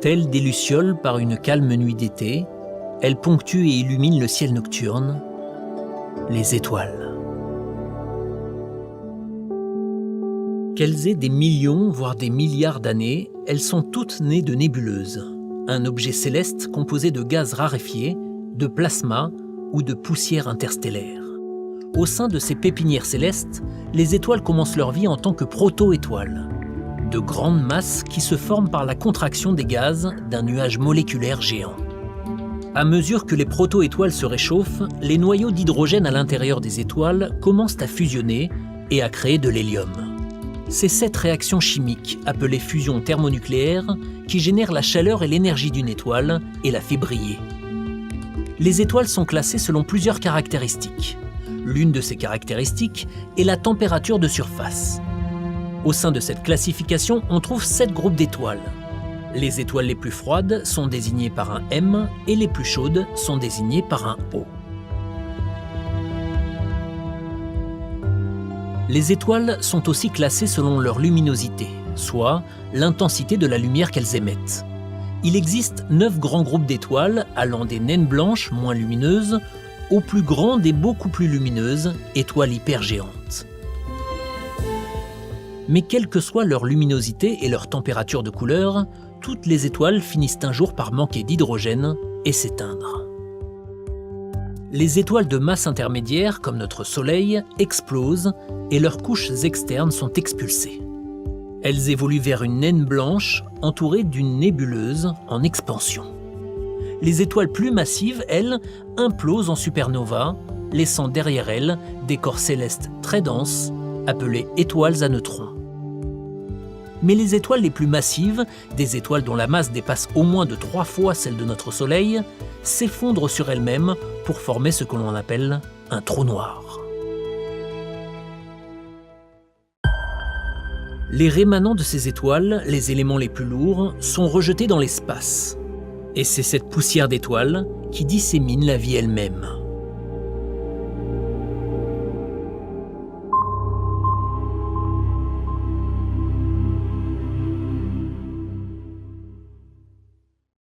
Telles des lucioles par une calme nuit d'été, elles ponctuent et illuminent le ciel nocturne, les étoiles. Qu'elles aient des millions, voire des milliards d'années, elles sont toutes nées de nébuleuses, un objet céleste composé de gaz raréfiés, de plasma ou de poussière interstellaire. Au sein de ces pépinières célestes, les étoiles commencent leur vie en tant que proto-étoiles, de grandes masses qui se forment par la contraction des gaz d'un nuage moléculaire géant. À mesure que les proto-étoiles se réchauffent, les noyaux d'hydrogène à l'intérieur des étoiles commencent à fusionner et à créer de l'hélium. C'est cette réaction chimique, appelée fusion thermonucléaire, qui génère la chaleur et l'énergie d'une étoile et la fait briller. Les étoiles sont classées selon plusieurs caractéristiques. L'une de ces caractéristiques est la température de surface. Au sein de cette classification, on trouve 7 groupes d'étoiles. Les étoiles les plus froides sont désignées par un M et les plus chaudes sont désignées par un O. Les étoiles sont aussi classées selon leur luminosité, soit l'intensité de la lumière qu'elles émettent. Il existe 9 grands groupes d'étoiles allant des naines blanches moins lumineuses aux plus grandes et beaucoup plus lumineuses étoiles hypergéantes. Mais quelle que soit leur luminosité et leur température de couleur, toutes les étoiles finissent un jour par manquer d'hydrogène et s'éteindre. Les étoiles de masse intermédiaire, comme notre Soleil, explosent et leurs couches externes sont expulsées. Elles évoluent vers une naine blanche entourée d'une nébuleuse en expansion. Les étoiles plus massives, elles, implosent en supernova, laissant derrière elles des corps célestes très denses, appelés étoiles à neutrons. Mais les étoiles les plus massives, des étoiles dont la masse dépasse au moins de 3 fois celle de notre Soleil, s'effondrent sur elles-mêmes pour former ce que l'on appelle un trou noir. Les rémanents de ces étoiles, les éléments les plus lourds, sont rejetés dans l'espace. Et c'est cette poussière d'étoiles qui dissémine la vie elle-même.